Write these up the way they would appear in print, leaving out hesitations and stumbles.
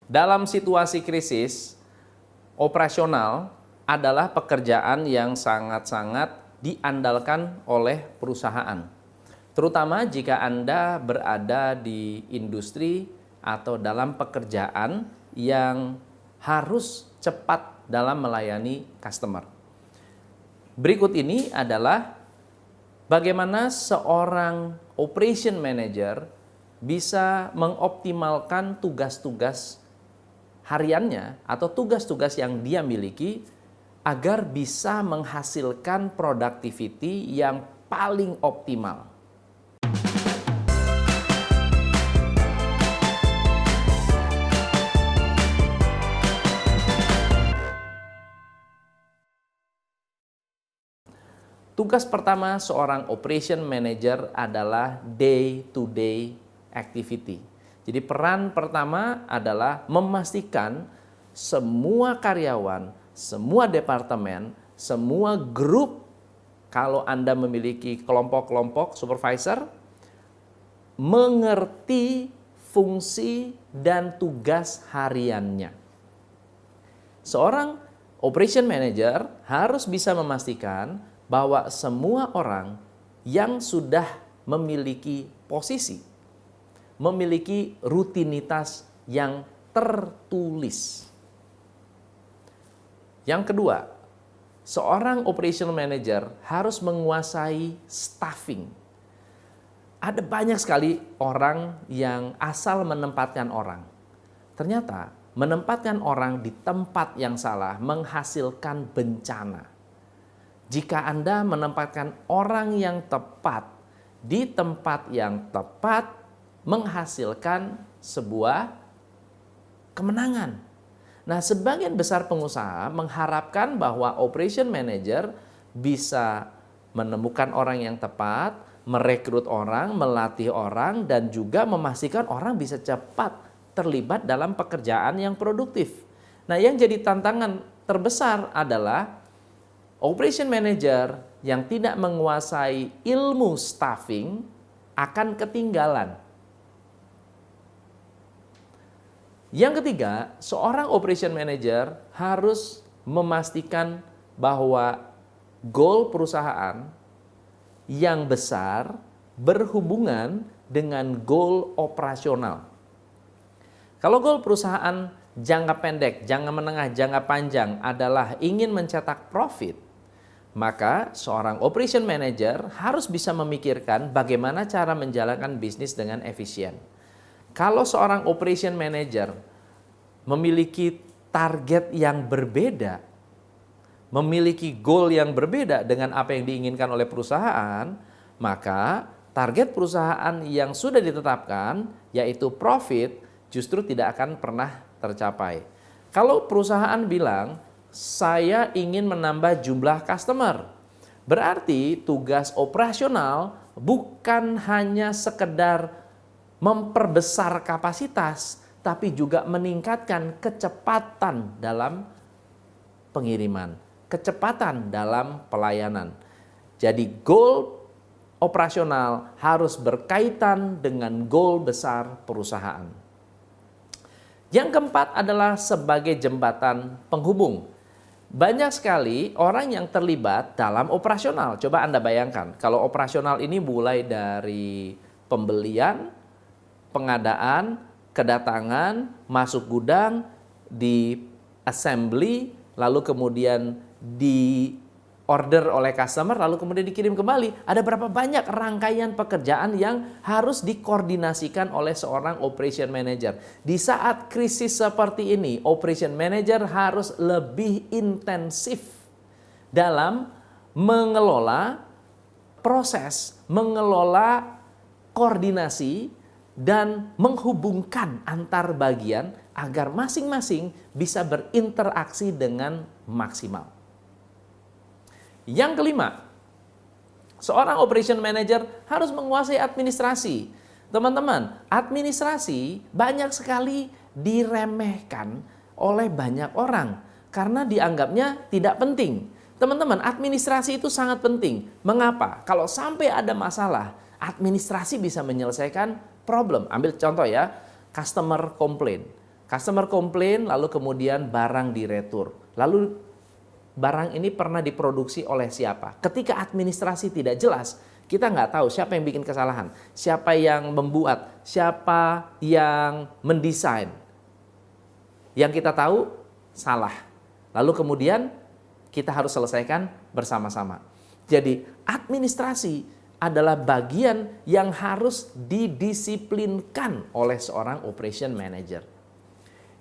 Dalam situasi krisis, operasional adalah pekerjaan yang sangat-sangat diandalkan oleh perusahaan. Terutama jika Anda berada di industri atau dalam pekerjaan yang harus cepat dalam melayani customer. Berikut ini adalah bagaimana seorang operation manager bisa mengoptimalkan tugas-tugas hariannya atau tugas-tugas yang dia miliki agar bisa menghasilkan productivity yang paling optimal. Tugas pertama seorang operation manager adalah day-to-day activity. Jadi peran pertama adalah memastikan semua karyawan, semua departemen, semua grup, kalau Anda memiliki kelompok-kelompok supervisor, mengerti fungsi dan tugas hariannya. Seorang operation manager harus bisa memastikan bahwa semua orang yang sudah memiliki posisi, memiliki rutinitas yang tertulis. Yang kedua, seorang operational manager harus menguasai staffing. Ada banyak sekali orang yang asal menempatkan orang. Ternyata menempatkan orang di tempat yang salah menghasilkan bencana. Jika Anda menempatkan orang yang tepat di tempat yang tepat, menghasilkan sebuah kemenangan. Nah, sebagian besar pengusaha mengharapkan bahwa operation manager bisa menemukan orang yang tepat, merekrut orang, melatih orang, dan juga memastikan orang bisa cepat terlibat dalam pekerjaan yang produktif. Nah, yang jadi tantangan terbesar adalah operation manager yang tidak menguasai ilmu staffing akan ketinggalan. Yang ketiga, seorang operation manager harus memastikan bahwa goal perusahaan yang besar berhubungan dengan goal operasional. Kalau goal perusahaan jangka pendek, jangka menengah, jangka panjang adalah ingin mencetak profit, maka seorang operation manager harus bisa memikirkan bagaimana cara menjalankan bisnis dengan efisien. Kalau seorang operation manager memiliki target yang berbeda, memiliki goal yang berbeda dengan apa yang diinginkan oleh perusahaan, maka target perusahaan yang sudah ditetapkan, yaitu profit, justru tidak akan pernah tercapai. Kalau perusahaan bilang, saya ingin menambah jumlah customer, berarti tugas operasional bukan hanya sekedar memperbesar kapasitas, tapi juga meningkatkan kecepatan dalam pengiriman, kecepatan dalam pelayanan. Jadi goal operasional harus berkaitan dengan goal besar perusahaan. Yang keempat adalah sebagai jembatan penghubung. Banyak sekali orang yang terlibat dalam operasional. Coba Anda bayangkan, kalau operasional ini mulai dari pembelian, pengadaan, kedatangan, masuk gudang, di assembly, lalu kemudian di order oleh customer, lalu kemudian dikirim kembali. Ada berapa banyak rangkaian pekerjaan yang harus dikoordinasikan oleh seorang operation manager. Di saat krisis seperti ini, operation manager harus lebih intensif dalam mengelola proses, mengelola koordinasi, dan menghubungkan antar bagian agar masing-masing bisa berinteraksi dengan maksimal. Yang kelima, seorang operation manager harus menguasai administrasi. Teman-teman, administrasi banyak sekali diremehkan oleh banyak orang karena dianggapnya tidak penting. Teman-teman, administrasi itu sangat penting. Mengapa? Kalau sampai ada masalah, administrasi bisa menyelesaikan problem. Ambil contoh ya, customer complaint. Customer komplain, lalu kemudian barang diretur. Lalu barang ini pernah diproduksi oleh siapa? Ketika administrasi tidak jelas, kita nggak tahu siapa yang bikin kesalahan, siapa yang membuat, siapa yang mendesain. Yang kita tahu salah. Lalu kemudian kita harus selesaikan bersama-sama. Jadi administrasi adalah bagian yang harus didisiplinkan oleh seorang operation manager.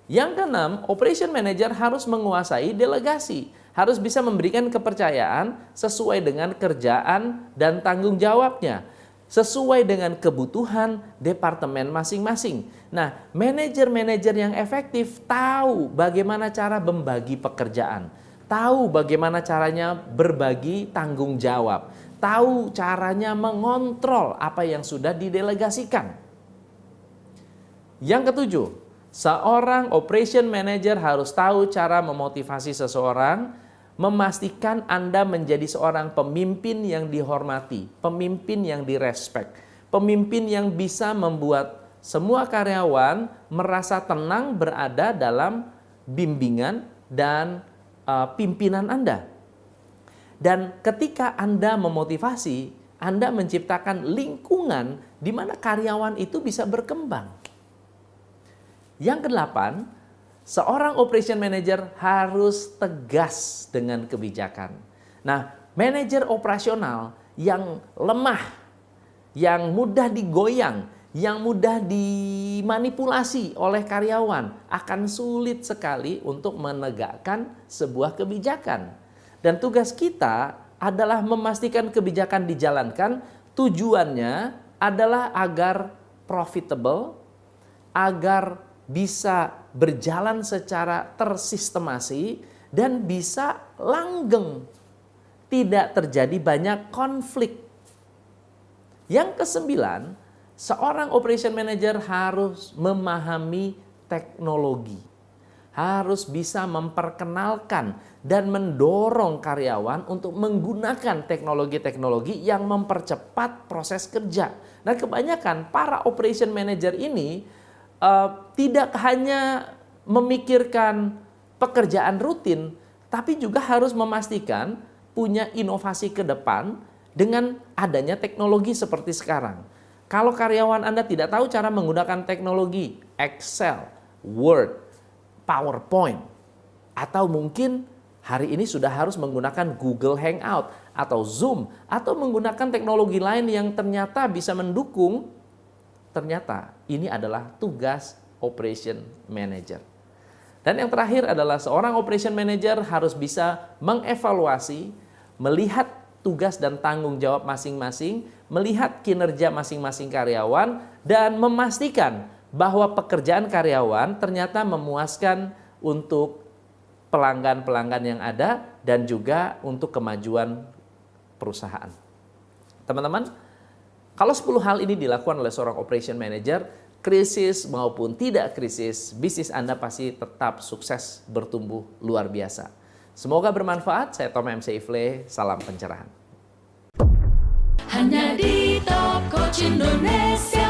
Yang keenam, operation manager harus menguasai delegasi, harus bisa memberikan kepercayaan sesuai dengan kerjaan dan tanggung jawabnya, sesuai dengan kebutuhan departemen masing-masing. Nah, manajer-manajer yang efektif tahu bagaimana cara membagi pekerjaan, tahu bagaimana caranya berbagi tanggung jawab, tahu caranya mengontrol apa yang sudah didelegasikan. Yang ketujuh, seorang operation manager harus tahu cara memotivasi seseorang, memastikan Anda menjadi seorang pemimpin yang dihormati, pemimpin yang direspek, pemimpin yang bisa membuat semua karyawan merasa tenang berada dalam bimbingan dan pimpinan Anda. Dan ketika Anda memotivasi, Anda menciptakan lingkungan di mana karyawan itu bisa berkembang. Yang kedelapan, seorang operation manager harus tegas dengan kebijakan. Nah, manajer operasional yang lemah, yang mudah digoyang, yang mudah dimanipulasi oleh karyawan akan sulit sekali untuk menegakkan sebuah kebijakan. Dan tugas kita adalah memastikan kebijakan dijalankan, tujuannya adalah agar profitable, agar bisa berjalan secara tersistemasi dan bisa langgeng. Tidak terjadi banyak konflik. Yang kesembilan, seorang operation manager harus memahami teknologi. Harus bisa memperkenalkan dan mendorong karyawan untuk menggunakan teknologi-teknologi yang mempercepat proses kerja. Nah, kebanyakan para operation manager ini tidak hanya memikirkan pekerjaan rutin, tapi juga harus memastikan punya inovasi ke depan dengan adanya teknologi seperti sekarang. Kalau karyawan Anda tidak tahu cara menggunakan teknologi Excel, Word, PowerPoint, atau mungkin hari ini sudah harus menggunakan Google Hangout atau Zoom, atau menggunakan teknologi lain yang ternyata bisa mendukung, ternyata ini adalah tugas operation manager. Dan yang terakhir adalah seorang operation manager harus bisa mengevaluasi, melihat tugas dan tanggung jawab masing-masing, melihat kinerja masing-masing karyawan, dan memastikan bahwa pekerjaan karyawan ternyata memuaskan untuk pelanggan-pelanggan yang ada dan juga untuk kemajuan perusahaan. Teman-teman, kalau 10 hal ini dilakukan oleh seorang operation manager, krisis maupun tidak krisis, bisnis Anda pasti tetap sukses bertumbuh luar biasa. Semoga bermanfaat. Saya Tom MC Ifle, salam pencerahan. Hanya di Top Coach Indonesia.